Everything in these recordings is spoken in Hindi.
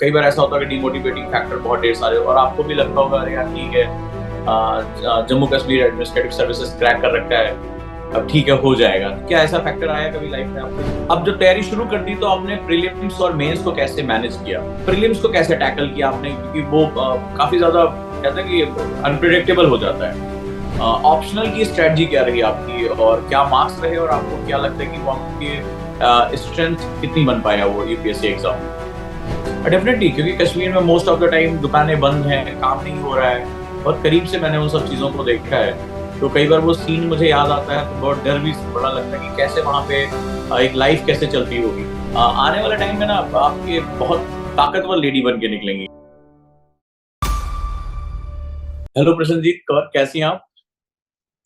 कई बार ऐसा होता है कि डिमोटिवेटिंग फैक्टर बहुत ढेर सारे, और आपको भी लगता होगा अरे यार ठीक है, Jammu Kashmir administrative services crack कर रखा है, अब ठीक है हो जाएगा। क्या ऐसा फैक्टर आया कभी लाइफ में आपको? अब जब तैयारी शुरू कर दी तो आपने प्रीलिम्स और मेंस को कैसे मैनेज किया? प्रीलिम्स को कैसे टैकल किया आपने, क्योंकि वो काफी ज्यादा कहते हैं कि अनप्रिडिक्टेबल हो जाता है। ऑप्शनल की स्ट्रेटजी क्या रही आपकी, और क्या मार्क्स रहे, और आपको क्या लगता है कि वो आपकी स्ट्रेंथ कितनी बन पाया वो यूपीएससी एग्जाम में? डेफिनेटली, क्योंकि कश्मीर में मोस्ट ऑफ द टाइम दुकानें बंद हैं, काम नहीं हो रहा है, और करीब से मैंने उन सब चीज़ों को देखा है। तो कई बार वो सीन मुझे याद आता है तो बहुत डर भी बड़ा लगता है कि कैसे वहाँ पे एक लाइफ कैसे चलती होगी। आने वाले टाइम में ना आपके बहुत ताकतवर लेडी बन के निकलेंगी। हेलो प्रसन्नजीत कौर, कैसी हैं आप?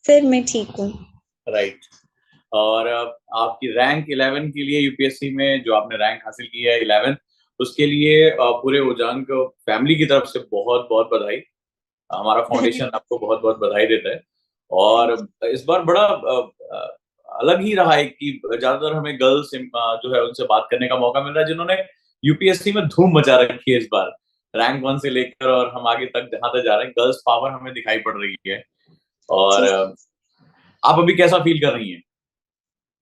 सर मैं ठीक हूँ। राइट। और आपकी रैंक 11 के लिए यूपीएससी में जो आपने रैंक हासिल की है 11, उसके लिए पूरे उजांग फैमिली की तरफ से बहुत बहुत बधाई। हमारा फाउंडेशन धन्यवाद। आपको बहुत बहुत बधाई देता है। और थैंक इस बार बड़ा अलग ही रहा है कि ज्यादातर हमें गर्ल्स जो है उनसे बात करने का मौका मिल रहा है, जिन्होंने यूपीएससी में धूम मचा रखी है इस बार। रैंक 1 से लेकर और हम आगे तक जहां तक जा रहे हैं, गर्ल्स पावर हमें दिखाई पड़ रही है। और जी। आप अभी कैसा फील कर रही हैं?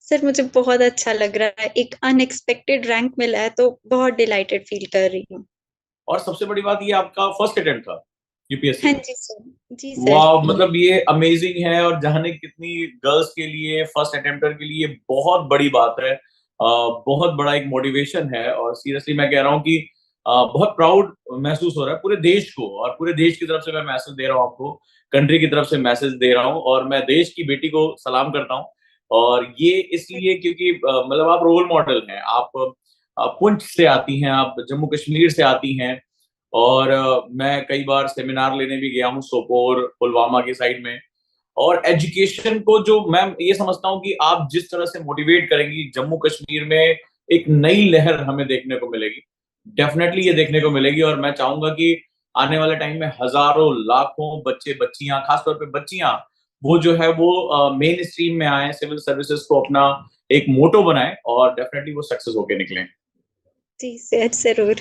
सर मुझे बहुत अच्छा लग रहा है, एक अनएक्सपेक्टेड रैंक मिला है तो बहुत डिलाइटेड फील कर रही हूँ। और सबसे बड़ी बात, ये आपका फर्स्ट अटेम्प्ट था यूपीएससी हाँ में? जी सर। जी सर। वाह, मतलब ये अमेजिंग है, और जाने कितनी गर्ल्स के लिए फर्स्ट अटेम्प्टर के लिए बहुत बड़ी बात है। बहुत बड़ा एक मोटिवेशन है, और सीरियसली मैं कह रहा हूँ कि बहुत प्राउड महसूस हो रहा है पूरे देश को, और पूरे देश की तरफ से मैं मैसेज दे रहा हूँ आपको, कंट्री की तरफ से मैसेज दे रहा हूँ, और मैं देश की बेटी को सलाम करता हूँ। और ये इसलिए क्योंकि मतलब आप रोल मॉडल हैं। आप पुंछ से आती हैं, आप जम्मू कश्मीर से आती हैं, और मैं कई बार सेमिनार लेने भी गया हूँ सोपोर पुलवामा की साइड में। और एजुकेशन को जो मैं ये समझता हूँ कि आप जिस तरह से मोटिवेट करेंगी, जम्मू कश्मीर में एक नई लहर हमें देखने को मिलेगी। डेफिनेटली ये देखने को मिलेगी, और मैं चाहूंगा कि आने वाले टाइम में हजारों लाखों बच्चे बच्चियां, खासतौर पे बच्चियां, वो जो है वो मेन स्ट्रीम में आए, सिविल सर्विसेज को अपना एक मोटो बनाए, और डेफिनेटली वो सक्सेस होके निकले। जी सर जरूर।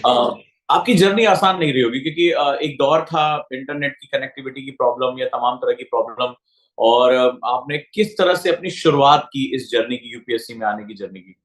आपकी जर्नी आसान नहीं रही होगी, क्योंकि एक दौर था इंटरनेट की कनेक्टिविटी की प्रॉब्लम या तमाम तरह की प्रॉब्लम। और आपने किस तरह से अपनी शुरुआत की इस जर्नी की, यूपीएससी में आने की जर्नी की?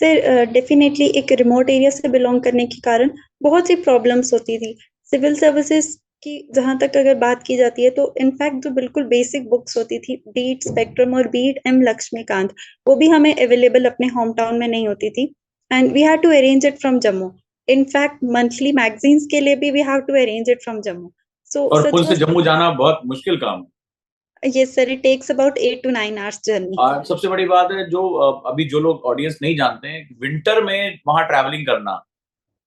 सर डेफिनेटली एक रिमोट एरिया से बिलोंग करने के कारण बहुत सी प्रॉब्लम्स होती थी। सिविल सर्विसेज की जहां तक अगर बात की जाती है तो इनफैक्ट जो बिल्कुल बेसिक बुक्स होती थी, बीट स्पेक्ट्रम और बीट एम लक्ष्मीकांत, वो भी हमें अवेलेबल अपने होम टाउन में नहीं होती थी, and we had to arrange it from Jammu. In fact monthly magazines के लिए भी we have to arrange it from Jammu. So और पुल सच से वाज। जम्मू जाना बहुत मुश्किल काम है। Yes sir, it takes about 8 to 9 hours journey. और सबसे बड़ी बात है, जो अभी जो लोग ऑडियंस नहीं जानते हैं, विंटर में वहां ट्रैवलिंग करना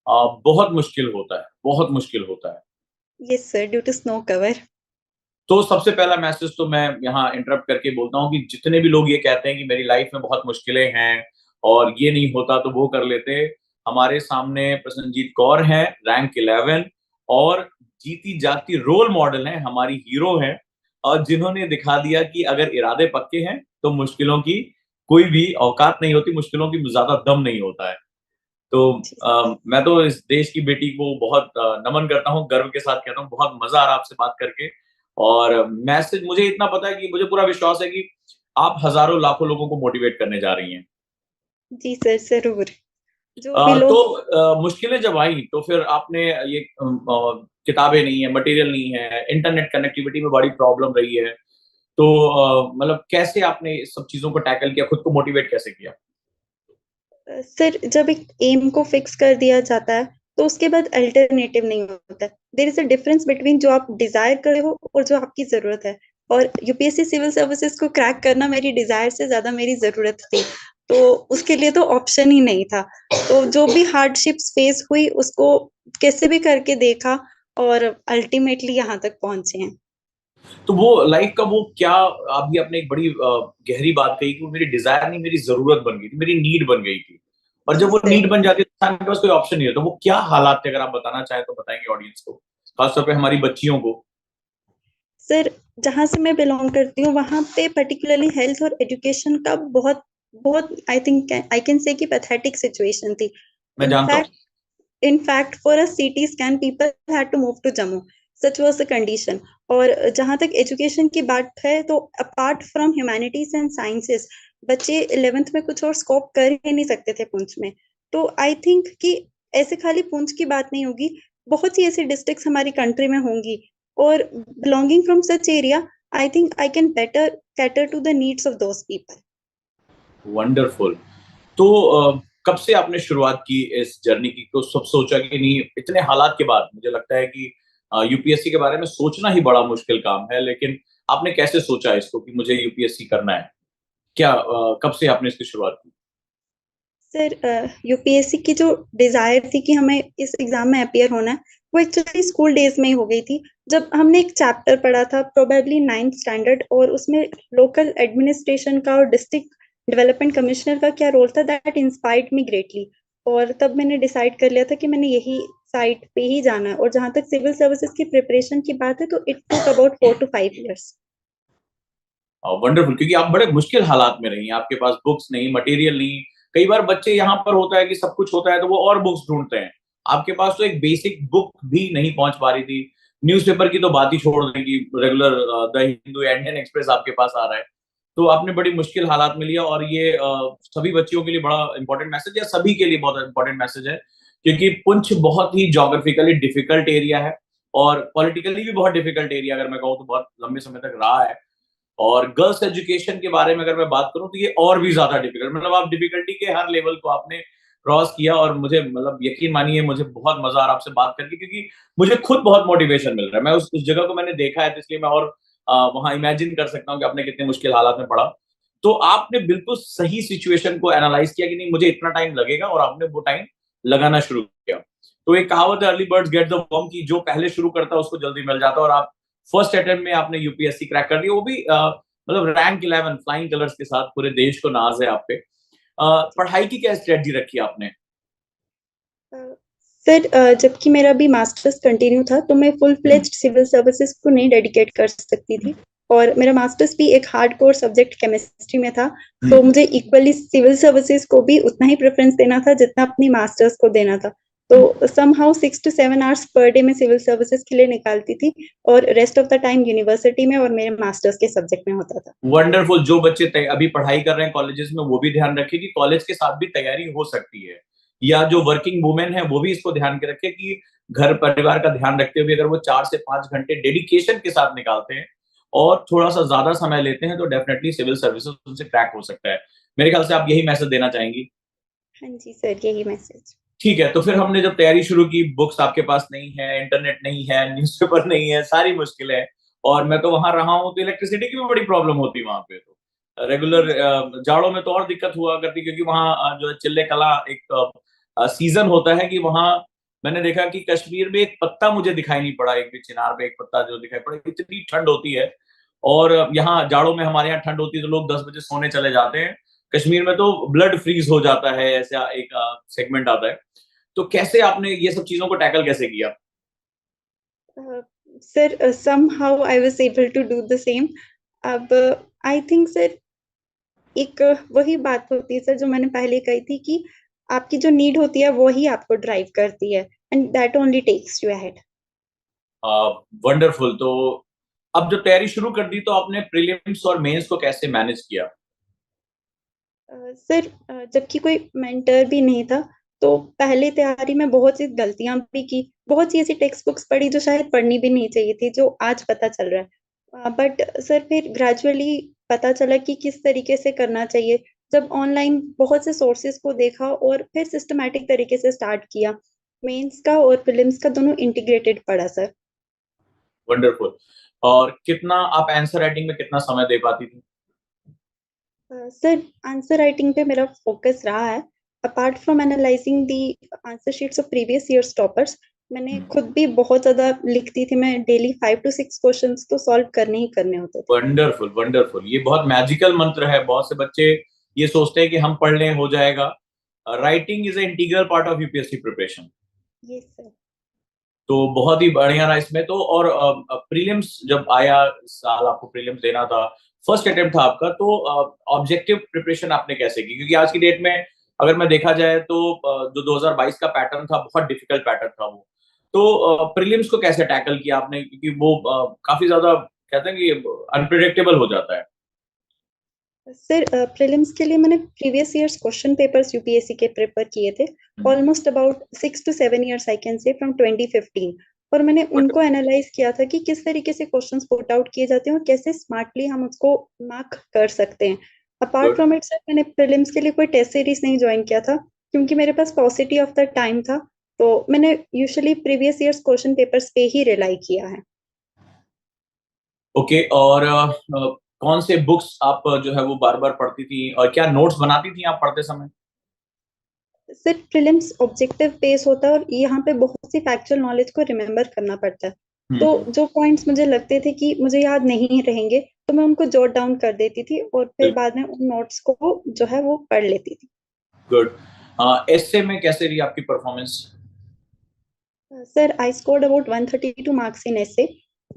बहुत मुश्किल होता है, बहुत मुश्किल होता है। Yes sir, due to snow cover. तो सबसे पहला मैसेज तो मैं यहाँ इंटरप्ट करके बोलता हूँ कि जितने भी लोग ये कहते हैं कि मेरी लाइफ में बहुत मुश्किलें हैं और ये नहीं होता तो वो कर लेते, हमारे सामने प्रसन्नजीत कौर हैं, रैंक 11, और जीती जागती रोल मॉडल हैं, हमारी हीरो हैं, और जिन्होंने दिखा दिया कि अगर इरादे पक्के हैं तो मुश्किलों की कोई भी औकात नहीं होती, मुश्किलों की ज्यादा दम नहीं होता है। तो मैं तो इस देश की बेटी को बहुत नमन करता हूँ, गर्व के साथ कहता हूँ, बहुत मजा आ रहा है आपसे बात करके। और मैसेज मुझे इतना पता है कि मुझे पूरा विश्वास है कि आप हजारों लाखों लोगों को मोटिवेट करने जा रही हैं। जी सर जरूर। जो भी तो लोग। मुश्किलें जब आई तो फिर आपने ये किताबें नहीं है, मटेरियल नहीं है, इंटरनेट कनेक्टिविटी में बड़ी प्रॉब्लम रही है, तो मतलब कैसे आपने इस सब चीजों को टैकल किया, खुद को मोटिवेट कैसे किया? सर जब एक एम को फिक्स कर दिया जाता है तो उसके बाद अल्टरनेटिव नहीं होता। There is a difference between जो आप डिजायर कर रहे हो और जो आपकी जरूरत है। और यूपीएससी सिविल सर्विसेज को क्रैक करना मेरी डिजायर से ज्यादा मेरी जरूरत थी, तो उसके लिए तो ऑप्शन ही नहीं था। तो जो भी हार्डशिप्स फेस हुई उसको कैसे भी करके देखा, और अल्टीमेटली यहाँ तक पहुंचे हैं। तो वो लाइफ का वो क्या, अभी आपने एक बड़ी गहरी बात कही कि वो मेरी डिजायर नहीं, मेरी जरूरत बन गई थी, मेरी नीड बन गई थी। और जी जब वो सर। नीड बन जाती है तो इंसान के पास कोई ऑप्शन नहीं होता। वो क्या हालात थे, अगर आप बताना चाहें तो बताएंगे ऑडियंस को, खासतौर पे हमारी बच्चियों को। सर जहाँ से मैं बिलोंग करती हूँ वहाँ पे पर्टिकुलरली हेल्थ और एजुकेशन का बहुत बहुत आई थिंक आई कैन से कि पैथेटिक सिचुएशन थी। मैं जानता इनफैक्ट हूँ। in fact for a CT scan people had to move to Jammu. Such was the condition. और जहां तक एजुकेशन की बात है तो apart from humanities and sciences बच्चे 11th में कुछ और स्कोप कर ही नहीं सकते थे पुंछ में। तो आई थिंक कि ऐसे खाली पुंछ की बात नहीं होगी, बहुत सी ऐसी डिस्ट्रिक्ट्स हमारी कंट्री में होंगी और belonging from such area I think I can better cater to the needs of those people. Wonderful. तो कब से आपने शुरुआत की इस जर्नी की? तो सब सोचा कि नहीं, इतने हालात के बाद मुझे लगता है कि यूपीएससी के बारे में सोचना ही बड़ा मुश्किल काम है, लेकिन आपने कैसे सोचा इसको कि मुझे यूपीएससी करना है? क्या कब से आपने इसकी शुरुआत की? सर यूपीएससी की जो डिजायर थी कि हमें इस एग्जाम में अपियर होना है, वो एक्चुअली स्कूल डेज में ही हो गई थी जब हमने एक चैप्टर पढ़ा था प्रोबेबली 9th स्टैंडर्ड, और उसमें लोकल एडमिनिस्ट्रेशन का और डिस्ट्रिक्ट डेवलपमेंट कमिश्नर का क्या रोल था, दैट इंस्पायर्ड मी ग्रेटली। और तब मैंने डिसाइड कर लिया था कि मैंने यही साइट पे ही जाना है। और जहां तक सिविल सर्विसेज की प्रिपरेशन की बात है तो it took about 4 to 5 years। Wonderful, क्योंकि आप बड़े मुश्किल हालात में रही हैं, आपके पास बुक्स नहीं, मटेरियल नहीं। कई बार बच्चे यहाँ पर होता है कि सब कुछ होता है तो वो और बुक्स ढूंढते हैं। आपके पास तो एक बेसिक बुक भी नहीं पहुंच पा रही थी। न्यूज़पेपर की तो बात ही छोड़ दें कि रेगुलर द हिंदू या इंडियन एक्सप्रेस आपके पास आ रहा है। तो आपने बड़ी मुश्किल हालात में लिया, और ये सभी बच्चियों के लिए बड़ा इंपॉर्टेंट मैसेज है, सभी के लिए बहुत इंपॉर्टेंट मैसेज है, क्योंकि पुंछ बहुत ही जोग्राफिकली डिफिकल्ट एरिया है और पॉलिटिकली भी बहुत डिफिकल्ट एरिया, अगर मैं कहूँ तो बहुत लंबे समय तक रहा है। और गर्ल्स एजुकेशन के बारे में अगर मैं बात करूं तो ये और भी ज्यादा डिफिकल्ट, मतलब आप डिफिकल्टी के हर लेवल को आपने क्रॉस किया। और मुझे मतलब यकीन मानिए, मुझे बहुत मजा आ रहा है आपसे बात करके, क्योंकि मुझे खुद बहुत मोटिवेशन मिल रहा है। मैं उस जगह को मैंने देखा है, तो इसलिए मैं और वहां इमेजिन कर सकता हूँ कि आपने कितने मुश्किल हालात में पड़ा। तो आपने बिल्कुल सही सिचुएशन को एनालाइज किया कि नहीं, मुझे इतना टाइम लगेगा, और आपने वो टाइम लगाना शुरू किया। तो एक कहावत है, early birds get the worm, की जो पहले शुरू करता है उसको जल्दी मिल जाता है। और आप फर्स्ट अटेम्प्ट में आपने यूपीएससी क्रैक कर दिया, वो भी मतलब रैंक 11 फ्लाइंग कलर्स के साथ। पूरे देश को नाज है आप पे। पढ़ाई की क्या स्ट्रेटजी रखी आपने? सर जबकि मेरा भी मास्टर्स कंटिन्यू था तो मैं फुल हम्म। फ्लेज्ड सिविल सर्विसेज को नहीं डेडिकेट कर सकती थी। और मेरा मास्टर्स भी एक हार्ड कोर सब्जेक्ट केमिस्ट्री में था, तो हम्म। मुझे इक्वली सिविल सर्विसेज को भी उतना ही प्रेफरेंस देना था जितना अपनी मास्टर्स को देना था। तो somehow 6 to 7 hours per day मैं सिविल सर्विसेज के लिए निकालती थी, और rest of the time university में और मेरे मास्टर्स के सब्जेक्ट में होता था। वंडरफुल। जो बच्चे अभी पढ़ाई कर रहे हैं कॉलेजेस में, वो भी ध्यान रखें कि कॉलेज के साथ भी तैयारी हो सकती है। या जो वर्किंग वुमेन है वो भी इसको ध्यान के रखे कि घर परिवार का ध्यान रखते हुए अगर वो 4 से 5 घंटे डेडिकेशन के साथ निकालते हैं और थोड़ा सा ज्यादा समय लेते हैं, तो डेफिनेटली सिविल सर्विसेज उनसे क्रैक हो सकता है। मेरे ख्याल से आप यही मैसेज देना चाहेंगी। हाँ जी सर, यही मैसेज। ठीक है, तो फिर हमने जब तैयारी शुरू की, बुक्स आपके पास नहीं है, इंटरनेट नहीं है, न्यूज़पेपर नहीं है, सारी मुश्किलें हैं। और मैं तो वहां रहा हूँ, तो इलेक्ट्रिसिटी की भी बड़ी प्रॉब्लम होती है वहां पे। तो हाँ रेगुलर जी। जाड़ों में तो और दिक्कत हुआ करती, क्योंकि वहाँ जो है चिल्ले कला एक सीजन होता है कि वहाँ मैंने देखा कि कश्मीर में एक पत्ता मुझे दिखाई नहीं पड़ा, एक भी चिनार पे एक पत्ता जो दिखाई पड़ा, इतनी ठंड होती है। और यहाँ जाड़ों में हमारे यहाँ ठंड होती है तो लोग 10 बजे सोने चले जाते हैं। कश्मीर में तो ब्लड फ्रीज हो जाता है, ऐसा एक सेगमेंट आता है। तो कैसे आपने ये सब चीजों को टैकल कैसे किया? Sir somehow I was able to do the same। अब आई थिंक सर एक वही बात होती है सर जो मैंने पहले कही थी कि आपकी जो नीड होती है वही आपको ड्राइव करती है, and that only takes you ahead. Wonderful. तो अब जब तैयारी शुरू कर दी, तो आपने प्रीलिम्स और मेंस को कैसे मैनेज किया? सर जबकि कोई मेंटर भी नहीं था तो पहले तैयारी में बहुत सी गलतियां भी की, बहुत सी ऐसी टेक्स्ट बुक्स पढ़ी जो शायद पढ़नी भी नहीं चाहिए थी, जो आज पता चल रहा है। बट सर फिर ग्रेजुअली पता चला कि किस तरीके से करना चाहिए, जब ऑनलाइन बहुत से सोर्सेज को देखा और फिर सिस्टमैटिक तरीके से स्टार्ट किया। मेंस का और प्रीलिम्स का दोनों इंटीग्रेटेड पढ़ा सर। वंडरफुल। और कितना आप आंसर राइटिंग में कितना समय दे पाती थी? सर आंसर राइटिंग पे मेरा फोकस रहा है। Apart from analysing the answer sheets of previous years toppers, मैंने खुद भी बहुत ज्यादा लिखती थी। मैं डेली 5 to 6 क्वेश्चंस तो सॉल्व करने ही करने होते थे। Wonderful, wonderful. ये बहुत मैजिकल मंत्र है। बहुत से बच्चे ये सोचते हैं कि हम पढ़ लें हो जाएगा। Writing is a integral part of UPSC preparation. Yes sir. तो बहुत ही बढ़िया रहा इसमें तो। और प्रीलिम्स जब आया, इस साल आपको प्रीलिम्स देना था, फर्स्ट अटेम्प्ट था आपका, तो ऑब्जेक्टिव प्रिपरेशन आपने कैसे की? क्योंकि आज की डेट में अगर मैं देखा जाए तो जो 2022 का पैटर्न था बहुत डिफिकल्ट पैटर्न था वो। तो प्रीलिम्स को कैसे टैकल किया आपने, क्योंकि वो काफी ज्यादा कहते हैं कि अनप्रिडिक्टेबल हो जाता है। सर प्रीलिम्स के लिए मैंने previous years question papers UPSC के प्रिपेयर किए थे, hmm. Almost about 6 to 7 years I can say, from 2015। और मैंने बट उनको एनालाइज किया था कि किस तरीके से क्वेश्चंस पुट आउट किए जाते हैं और कैसे स्मार्टली हम उसको मार्क कर सकते हैं। Apart good. From it sir, मैंने प्रीलिम्स के लिए कोई टेस्ट सीरीज नहीं ज्वाइन किया था, क्योंकि मेरे पास पॉसिटी ऑफ द टाइम था। तो मैंने usually previous years question papers पे ही रिलाई किया है। ओके। और कौन से बुक्स आप जो है वो बार बार पढ़ती थी, और क्या नोट्स बनाती थी आप पढ़ते समय? सिर्फ प्रीलिम्स ऑब्जेक्टिव बेस होता है और यहाँ पे बहुत सी फैक्चुअल नॉलेज को रिमेम्बर करना पड़ता है। तो हम्म। जो पॉइंट्स मुझे लगते थे कि मुझे याद नहीं रहेंगे, तो मैं उनको जॉट डाउन कर देती थी और फिर बिल्कुल। बाद में उन नोट्स को जो है वो पढ़ लेती थी। गुड। एस्से में कैसे रही आपकी performance? Sir I scored about 132 marks in essay.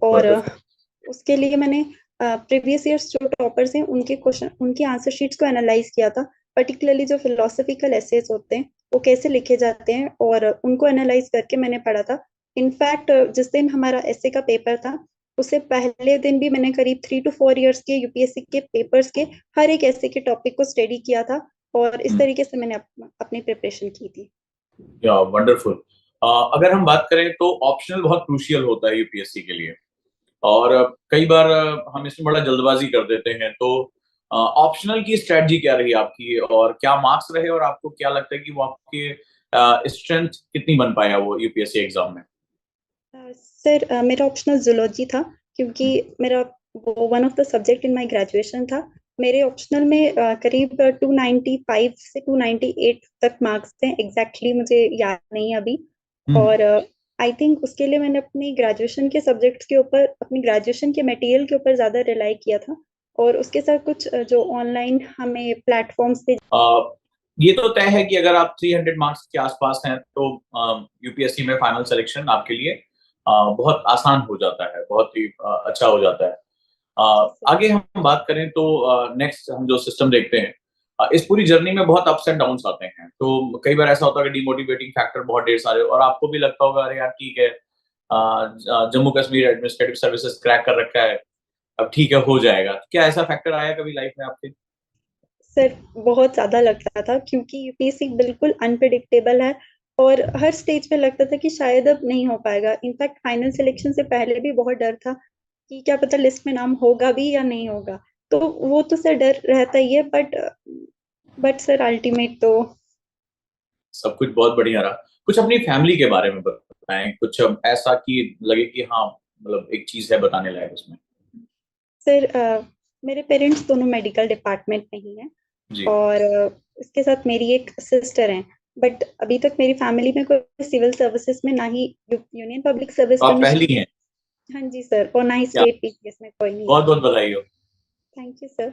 और वंडरफुल। उसके लिए मैंने प्रीवियस ईयर्स जो टॉपर्स हैं उनके क्वेश्चन, उनकी आंसर शीट्स को एनालाइज किया था। पर्टिकुलरली जो फिलोसफिकल एसेस होते हैं वो कैसे लिखे जाते हैं, और उनको एनालाइज करके मैंने पढ़ा था। इनफैक्ट जिस दिन हमारा एसे का पेपर था, उससे पहले दिन भी मैंने करीब 3 to 4 years के यूपीएससी के पेपर्स के हर एक ऐसे के टॉपिक को स्टडी किया था, और इस तरीके से मैंने अपनी प्रिपरेशन की थी। या वंडरफुल। अगर हम बात करें तो ऑप्शनल बहुत क्रूशियल होता है यूपीएससी के लिए। और कई बार हम इसमें बड़ा जल्दबाजी कर देते हैं। तो ऑप्शनल की स्ट्रेटजी क्या रही आपकी, और क्या मार्क्स रहे, और आपको क्या लगता है कि वो आपके स्ट्रेंथ कितनी बन पाया वो यूपीएससी एग्जाम में? सर मेरा ऑप्शनल जूलॉजी था, क्योंकि मेरा वो one of the subject in my graduation था। मेरे ऑप्शनल में करीब 295 से 298 तक मार्क्स थे, एग्जैक्टली मुझे याद नहीं अभी। हम्म। और आई थिंक उसके लिए मैंने अपनी ग्रेजुएशन के सब्जेक्ट्स के ऊपर, अपनी ग्रेजुएशन के मटेरियल के ऊपर ज़्यादा रिलाई किया था। और उसके साथ कुछ जो ऑनलाइन हमें प्लेटफॉर्म्स पे। ये तो तय है कि अगर आप 300 मार्क्स के आसपास हैं तो यूपीएससी में फाइनल सिलेक्शन आपके लिए बहुत आसान हो जाता है, बहुत ही अच्छा हो जाता है। जी सर। आगे हम बात करें तो नेक्स्ट हम जो सिस्टम देखते हैं, इस पूरी जर्नी में बहुत अप्स एंड डाउन्स आते हैं। तो कई बार ऐसा होता है कि डिमोटिवेटिंग फैक्टर बहुत ढेर सारे, और आपको भी लगता होगा अरे यार ठीक है, Jammu Kashmir administrative services crack कर रखा है, अब ठीक है हो जाएगा। क्या ऐसा फैक्टर आया कभी लाइफ में आपके? सर बहुत ज्यादा लगता था, क्योंकि यूपीएससी बिल्कुल अनप्रिडिक्टेबल है। और हर स्टेज पे लगता था कि शायद अब नहीं हो पाएगा। इनफैक्ट फाइनल सिलेक्शन से पहले भी बहुत डर था कि क्या पता लिस्ट में नाम होगा भी या नहीं होगा। तो वो तो सर डर रहता ही है, बट सर अल्टीमेट तो। सब कुछ बहुत बढ़िया रहा। कुछ अपनी फैमिली के बारे में बताएं, कुछ ऐसा कि लगे कि हाँ मतलब एक चीज है बताने लायक उसमें। सर मेरे पेरेंट्स दोनों मेडिकल डिपार्टमेंट में ही हैं। जी। और इसके साथ मेरी एक सिस्टर है। बट अभी तक मेरी फैमिली में कोई सिविल सर्विसेज में, ना ही यूनियन पब्लिक सर्विस तो आप कमीशन। पहली हैं? हाँ जी सर, और ना ही क्या? स्टेट पीसीएस में कोई नहीं है। बहुत बहुत बधाई हो। Thank you sir.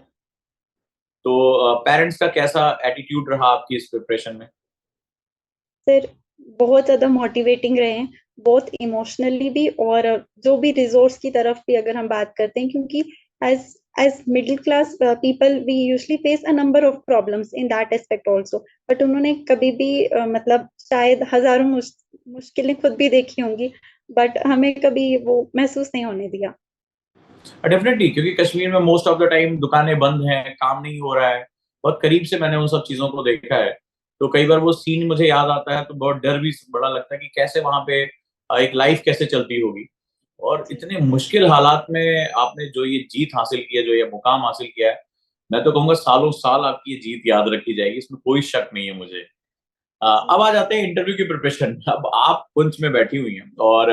तो पेरेंट्स का कैसा एटीट्यूड रहा आपकी इस प्रिपरेशन में? सर बहुत ज्यादा मोटिवेटिंग रहे हैं, बहुत इमोशनली भी, और जो भी रिजोर्स की तरफ भी अगर हम बात करते हैं, क्योंकि as as middle class people we usually face a number of problems in that aspect also. But उन्होंने कभी भी मतलब शायद हजारों मुश्किलें खुद भी देखी होंगी, बट हमें कभी वो महसूस नहीं होने दिया। डेफिनेटली, क्योंकि कश्मीर में मोस्ट ऑफ द टाइम दुकानें बंद हैं, काम नहीं हो रहा है। बहुत करीब से मैंने उन सब चीजों को देखा है। तो कई बार वो सीन मुझे याद आता है तो बहुत डर भी बड़ा लगता है कि कैसे वहां पे एक लाइफ कैसे चलती होगी। और जी इतने मुश्किल हालात में आपने जो ये जीत हासिल की है, जो ये मुकाम हासिल किया है, मैं तो कहूंगा सालों साल आपकी ये जीत याद रखी जाएगी, इसमें कोई शक नहीं है मुझे। जी। अब आ जाते हैं इंटरव्यू की प्रिपरेशन। अब आप कुंज में बैठी हुई हैं और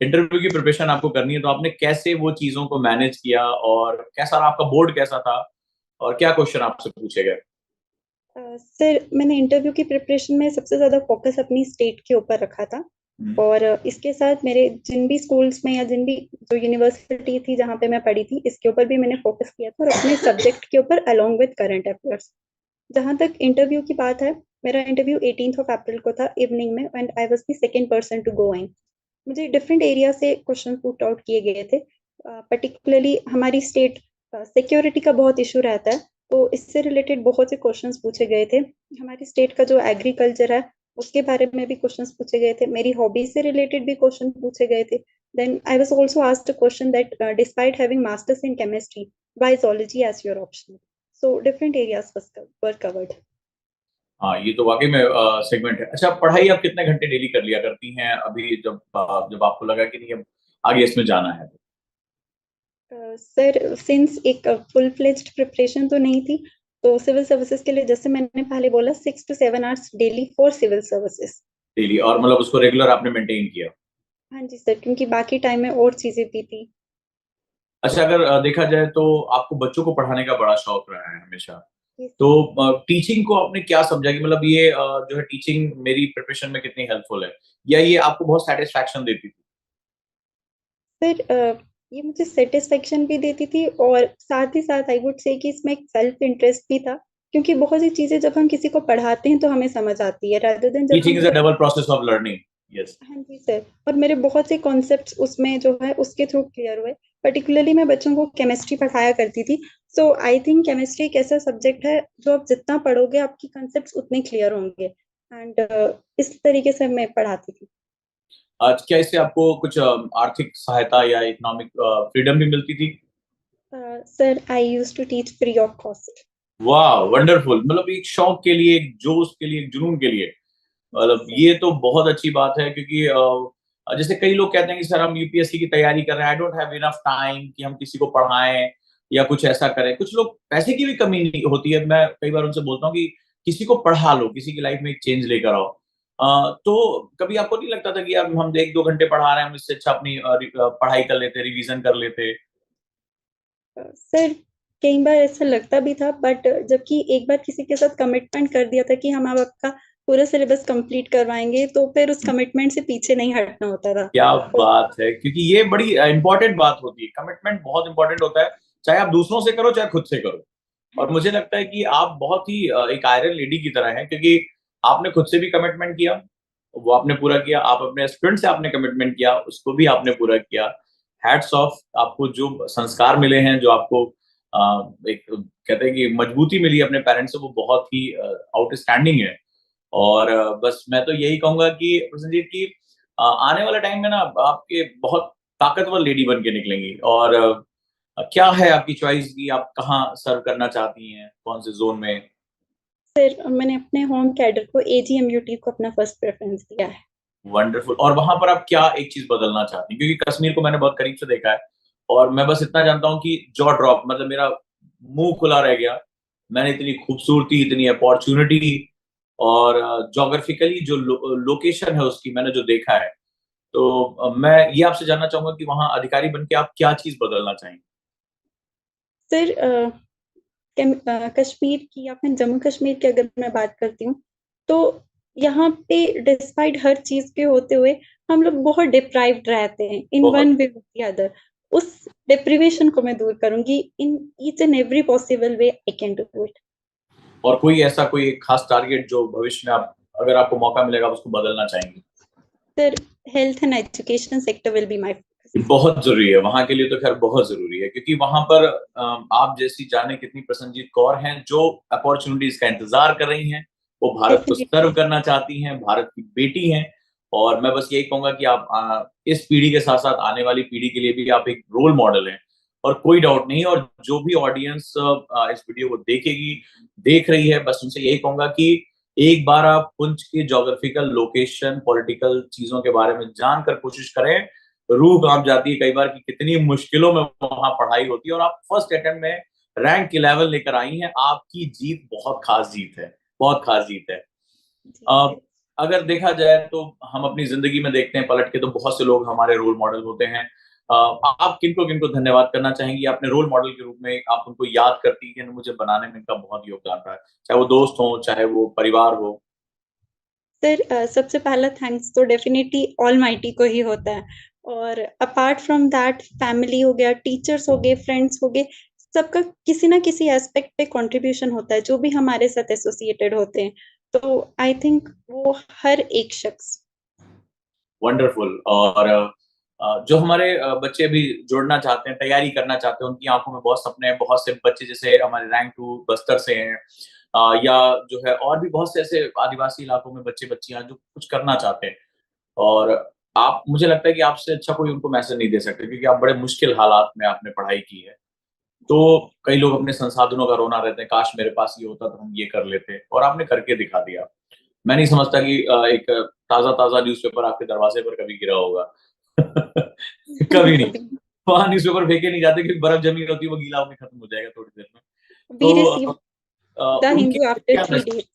इंटरव्यू की प्रिपरेशन आपको करनी है, तो आपने कैसे वो चीजों को मैनेज किया, और कैसा रहा आपका बोर्ड कैसा था, और क्या क्वेश्चन आपसे पूछे गए? सर मैंने इंटरव्यू की प्रिपरेशन में सबसे ज़्यादा फोकस अपनी स्टेट के ऊपर रखा था। हम्म। और इसके साथ मेरे जिन भी स्कूल्स में या जिन भी जो यूनिवर्सिटी थी जहाँ पे मैं पढ़ी थी, इसके ऊपर भी मैंने फोकस किया था, और अपने सब्जेक्ट के ऊपर अलोंग विद करंट अफेयर्स। जहाँ तक इंटरव्यू की बात है, मेरा इंटरव्यू 18 अप्रैल को था इवनिंग में, and I was the second person to go in. मुझे डिफरेंट एरिया से क्वेश्चन पुट आउट किए गए थे। पर्टिकुलरली हमारी स्टेट सिक्योरिटी का बहुत इशू रहता है। तो इससे रिलेटेड बहुत से क्वेश्चंस पूछे गए थे। हमारे स्टेट का जो एग्रीकल्चर है उसके बारे में भी क्वेश्चंस पूछे गए थे, मेरी हॉबी से रिलेटेड भी क्वेश्चन पूछे गए थे। Then I was also asked a question that despite having masters in chemistry, why zoology as your option? So different areas were covered. हाँ, ये तो वाकई में सेगमेंट है। अच्छा, पढ़ाई आप कितने घंटे डेली कर लिया करती हैं अभी, जब जब आपको लगा कि नहीं अब आगे इसमें जाना है? सर सिंस एक फुल फ्लेज्ड प्रिपरेशन तो नहीं थी, तो सिविल सर्विसेज के लिए जैसे मैंने पहले बोला 6 to 7 hours daily for civil services. Daily, और मतलब उसको रेगुलर आपने मेंटेन किया? हाँ जी सर, क्योंकि बाकी टाइम में और चीजें भी थी। अच्छा, अगर देखा जाए तो आपको बच्चों को पढ़ाने का बड़ा शौक रहा है हमेशा, Yes, तो टीचिंग को आपने क्या समझा कि मतलब ये जो है टीचिंग मेरी प्रिपरेशन में कितनी हेल्पफुल है, या ये आपको बहुत सेटिस्फैक्शन देती थी? सर ये मुझे सेटिस्फेक्शन भी देती थी और साथ ही साथ आई वुड से कि इसमें एक सेल्फ इंटरेस्ट भी था, क्योंकि बहुत सी चीजें जब हम किसी को पढ़ाते हैं तो हमें समझ आती है, रादर देन जब हम teaching is a double process of learning. Yes. हाँ जी सर। और मेरे बहुत से कॉन्सेप्ट्स उसमें जो है उसके थ्रू क्लियर हुए। पर्टिकुलरली मैं बच्चों को केमिस्ट्री पढ़ाया करती थी, सो आई थिंक केमिस्ट्री एक ऐसा सब्जेक्ट है जो आप जितना पढ़ोगे आपकी कॉन्सेप्ट्स उतने क्लियर होंगे। एंड इस तरीके से मैं पढ़ाती थी। आज क्या इससे आपको कुछ आर्थिक सहायता या इकोनॉमिक फ्रीडम भी मिलती थी? Sir I use to teach free of cost. वाह, वंडरफुल। मतलब एक शौक के लिए, एक जोश के लिए, एक जुनून के लिए, जी मतलब सर। ये तो बहुत अच्छी बात है। क्योंकि जैसे कई लोग कहते हैं कि सर हम यूपीएससी की तैयारी कर रहे हैं, I don't have enough time कि हम किसी को पढ़ाएं या कुछ ऐसा करें। कुछ लोग पैसे की भी कमी नहीं होती है, मैं कई बार उनसे बोलता हूँ कि किसी को पढ़ा लो, किसी की लाइफ में एक चेंज लेकर आओ। तो कभी आपको नहीं लगता था कि यार हम 1-2 घंटे पढ़ा रहे हैं, हम इससे अच्छा अपनी पढ़ाई कर लेते, रिवीजन कर लेते? सर कई बार ऐसा लगता भी था, बट जबकि एक बार किसी के साथ कमिटमेंट कर दिया था कि हम अब आपका पूरा सिलेबस कंप्लीट करवाएंगे, तो फिर उस कमिटमेंट से पीछे नहीं हटना होता था। क्या और बात है! क्योंकि ये बड़ी इंपॉर्टेंट बात होती है, कमिटमेंट बहुत इंपॉर्टेंट होता है, चाहे आप दूसरों से करो चाहे खुद से करो। हाँ और जी मुझे सर। लगता है कि आप बहुत ही एक आयरन लेडी की तरह हैं, क्योंकि आपने खुद से भी कमिटमेंट किया, वो आपने पूरा किया, आप अपने स्टूडेंट से आपने कमिटमेंट किया, उसको भी आपने पूरा किया। हैट्स ऑफ, आपको जो संस्कार मिले हैं, जो आपको एक कहते हैं कि मजबूती मिली अपने पेरेंट्स से, वो बहुत ही आउटस्टैंडिंग है। और बस मैं तो यही कहूंगा कि प्रसन्नजीत की आने वाले टाइम में ना आपके बहुत ताकतवर लेडी बन के निकलेंगी। और क्या है आपकी चॉइस की, आप कहाँ सर्व करना चाहती हैं, कौन से जोन में? सर मैंने अपने होम कैडर को एजीएमयूटी को अपना फर्स्ट प्रेफरेंस दिया है। वंडरफुल। और वहां पर आप क्या एक चीज बदलना चाहती हैं, क्योंकि कश्मीर को मैंने बहुत करीब से देखा है, और मैं बस इतना जानता हूँ कि जॉ ड्रॉप, मतलब मेरा मुंह खुला रह गया। मैंने इतनी खूबसूरती, इतनी अपॉर्चुनिटी, और जोग्राफिकली जो लोकेशन है उसकी मैंने जो देखा है, तो मैं ये आपसे जानना चाहूंगा कि वहां अधिकारी बन के आप क्या चीज बदलना चाहेंगे? सर कश्मीर की या फिर जम्मू कश्मीर की अगर मैं बात करती हूँ, तो यहाँ पे डिस्पाइट हर चीज के होते हुए हम लोग बहुत डिप्राइव्ड रहते हैं इन बहुत। वन वे और अदर। उस डिप्रिवेशन को मैं दूर करूंगी in each and every possible way I can do it. और कोई ऐसा कोई एक खास टारगेट जो भविष्य में आप, अगर आपको मौका मिलेगा, आप उसको बदलना चाहेंगे? Sir health and education sector will be my ये फोकस। बहुत जरूरी है, वहां के लिए तो खैर बहुत जरूरी है, क्योंकि वहां पर आप जैसी जाने कितनी प्रसन्नजीत कौर हैं जो अपॉर्चुनिटीज का इंतजार कर रही हैं, वो भारत को सर्व डेफिनेटली। करना चाहती हैं, भारत की बेटी हैं। और मैं बस यही कहूंगा कि आप इस पीढ़ी के साथ साथ आने वाली पीढ़ी के लिए भी आप एक रोल मॉडल हैं, और कोई डाउट नहीं। और जो भी ऑडियंस इस वीडियो को देखेगी, देख रही है, बस उनसे यही कहूंगा कि एक बार आप पुंछ की जोग्राफिकल लोकेशन, पॉलिटिकल चीजों के बारे में जानकर कोशिश करें। रूह कांप जाती है कई बार कि कितनी मुश्किलों में वहां पढ़ाई होती है, और आप फर्स्ट अटेम्प्ट में रैंक 11 लेकर आई हैं। आपकी जीत बहुत खास जीत है, बहुत खास जीत है। जी अ, सर। अगर देखा जाए तो हम अपनी जिंदगी में देखते हैं पलट के, तो बहुत से लोग हमारे रोल मॉडल होते हैं। आप किनको किनको धन्यवाद करना चाहेंगी अपने रोल मॉडल के रूप में? आप उनको याद करती हैं कि मुझे बनाने में इनका बहुत योगदान रहा है, चाहे वो दोस्त हो, चाहे वो परिवार हो? सर सबसे पहला थैंक्स तो डेफिनेटली ऑल माइटी को ही होता है। और अपार्ट फ्रॉम दैट फैमिली हो गया, टीचर्स हो गए, फ्रेंड्स हो गए, सबका किसी ना किसी एस्पेक्ट पे कंट्रीब्यूशन होता है जो भी हमारे साथ एसोसिएटेड होते हैं। तो आई थिंक वो हर एक शख्स। वंडरफुल। और जो हमारे बच्चे भी जुड़ना चाहते हैं, तैयारी करना चाहते हैं, उनकी आंखों में बहुत सपने हैं। बहुत से बच्चे जैसे हमारे रैंक 2 बस्तर से हैं, या जो है और भी बहुत से ऐसे आदिवासी इलाकों में बच्चे-बच्चियाँ जो कुछ करना चाहते हैं। और आप, मुझे लगता है कि आपसे अच्छा कोई उनको मैसेज नहीं दे सकते, क्योंकि आप बड़े मुश्किल हालात में आपने पढ़ाई की है। तो कई लोग अपने संसाधनों का रोना रहते हैं, काश मेरे पास ये होता तो हम ये कर लेते, और आपने करके दिखा दिया। मैं नहीं समझता कि एक ताज़ा-ताज़ा न्यूज़पेपर आपके दरवाजे पर कभी गिरा होगा। कभी नहीं। कभी वहाँ न्यूज़पेपर फेंके नहीं जाते, क्योंकि बर्फ जमी होती है, वो गीला होके खत्म हो जाएगा थोड़ी देर में। वी तो रिसीव द उनके हिंदू लिए आफ्टर क्या 3 मैसेज? डेज।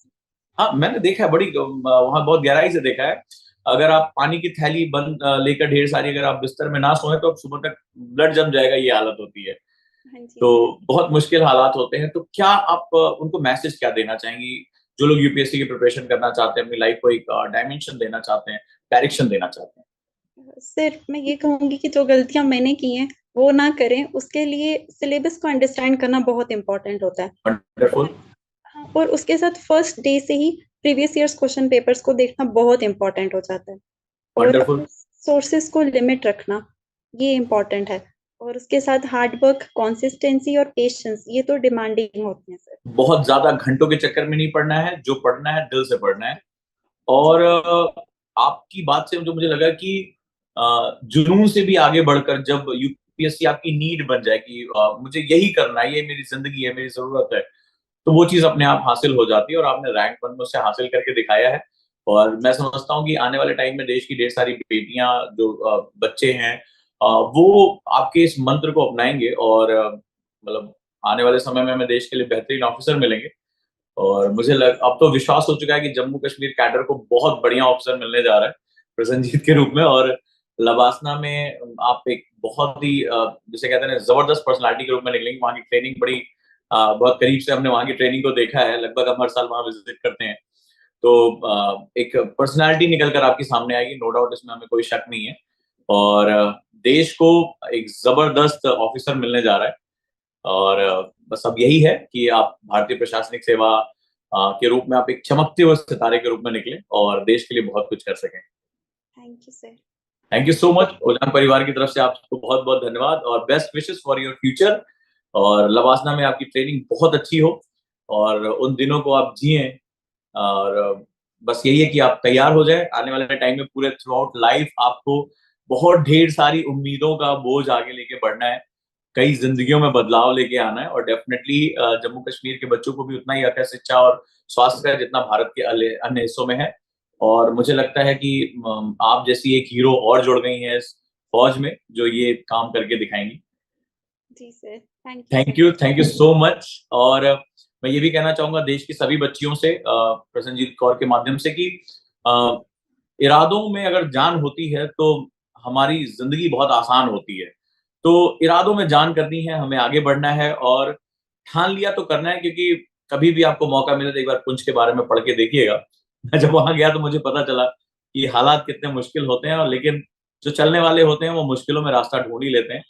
हाँ, मैंने देखा है, बड़ी वहाँ बहुत गहराई से देखा है। अगर आप पानी की थैली बंद लेकर ढेर सारी, अगर आप बिस्तर में ना सोएँ, तो आप सुबह तक ब्लड जम जाएगा, ये हालत होती है। हाँ जी तो सर। बहुत मुश्किल हालात होते हैं। तो क्या आप उनको मैसेज क्या देना चाहेंगी, जो लोग यूपीएससी की प्रिपरेशन करना चाहते हैं, अपनी लाइफ को एक डायमेंशन देना चाहते हैं, डायरेक्शन देना चाहते हैं? सर मैं ये कहूँगी कि जो गलतियाँ मैंने की हैं, वो ना करें, उसके लिए सिलेबस को अंडरस्टैंड करना बहुत इम्पोर्टेंट होता है। वंडरफुल, और हाँ, और उसके साथ फर्स्ट डे से ही प्रीवियस ईयर्स क्वेश्चन पेपर्स को देखना बहुत इम्पोर्टेंट हो जाता है। और वंडरफुल। अपने सोर्सेस को लिमिट रखना, ये इम्पोर्टेंट है। और उसके साथ हार्ड वर्क, कंसिस्टेंसी और पेशेंस, ये तो डिमांडिंग होते हैं सर। बहुत ज़्यादा घंटों के चक्कर में नहीं पढ़ना है, जो पढ़ना है दिल से पढ़ना है। जी और सर। आपकी बात से जो मुझे लगा कि जुनून से भी आगे बढ़कर जब यूपीएससी आपकी नीड बन जाए कि मुझे यही करना है, ये मेरी ज़िंदगी है, मेरी ज़रूरत है, तो वो चीज़ अपने आप हासिल हो जाती है, और आपने रैंक 1 में उसे हासिल करके दिखाया है। और मैं समझता हूँ कि आने वाले टाइम में देश की ढेर सारी बेटियाँ, जो बच्चे हैं, वो आपके इस मंत्र को अपनाएँगे, और मतलब आने वाले समय में हमें देश के लिए बेहतरीन ऑफ़िसर मिलेंगे। और जी मुझे सर। लग अब तो विश्वास हो चुका है कि जम्मू कश्मीर कैडर को बहुत बढ़िया ऑफ़िसर मिलने जा रहा है, प्रसन्नजीत के रूप में। और लवासना में आप एक बहुत ही जिसे कहते हैं ना, ज़बरदस्त पर्सनैलिटी के रूप में निकलेंगे। वहाँ की ट्रेनिंग बड़ी बहुत करीब से हमने वहाँ की ट्रेनिंग को देखा है, लगभग हम हर साल वहाँ विज़िट करते हैं। तो एक पर्सनैलिटी निकल कर आपके सामने आएगी, नो डाउट, इसमें हमें कोई शक नहीं है। और देश को एक ज़बरदस्त ऑफ़िसर मिलने जा रहा है। और बस अब यही है कि आप भारतीय प्रशासनिक सेवा के रूप में आप एक चमकते हुए सितारे के रूप में निकलें, और देश के लिए बहुत कुछ कर सकें। Thank you sir. Thank you so much. उजान परिवार की तरफ से आपको बहुत-बहुत धन्यवाद, और best wishes for your future. और लवासना में आपकी ट्रेनिंग बहुत अच्छी हो, और उन दिनों को आप जिएँ। और बस यही है कि आप तैयार हो जाएँ। आने वाले टाइम में पूरे थ्रू आउट लाइफ आपको बहुत ढेर सारी उम्मीदों का बोझ आगे लेके बढ़ना है। कई ज़िंदगियों में बदलाव लेके आना है, और डेफ़िनेटली जम्मू कश्मीर के बच्चों को भी उतना ही हक है शिक्षा और स्वास्थ्य का, जितना भारत के अन्य हिस्सों में है। और मुझे लगता है कि आप जैसी एक हीरो और जुड़ गई हैं इस फ़ौज में, जो ये काम करके दिखाएँगी। जी sir, thank you so much. Thank you so much. और मैं ये भी कहना चाहूँगा देश की सभी बच्चियों से, प्रसन्नजीत कौर के माध्यम से, कि अ, इरादों में अगर जान होती है, तो हमारी ज़िंदगी बहुत आसान होती है। तो इरादों में जान करनी है, हमें आगे बढ़ना है, और ठान लिया तो करना है, क्योंकि कभी भी आपको मौका मिले तो एक बार पुंछ के बारे में पढ़ के देखिएगा। मैं जब वहाँ गया तो मुझे पता चला कि हालात कितने मुश्किल होते हैं, और लेकिन जो चलने वाले होते हैं, वो मुश्किलों में रास्ता ढूँढ ही लेते हैं।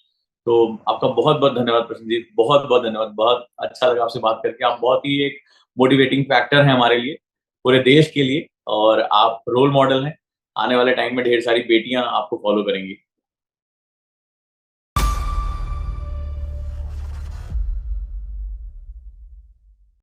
तो आपका बहुत-बहुत धन्यवाद प्रसन्नजीत, बहुत-बहुत धन्यवाद। बहुत अच्छा लगा आपसे बात करके। आप बहुत ही एक मोटिवेटिंग फैक्टर हैं हमारे लिए, पूरे देश के लिए, और आप रोल मॉडल हैं। आने वाले टाइम में ढेर सारी बेटियाँ आपको फ़ॉलो करेंगी।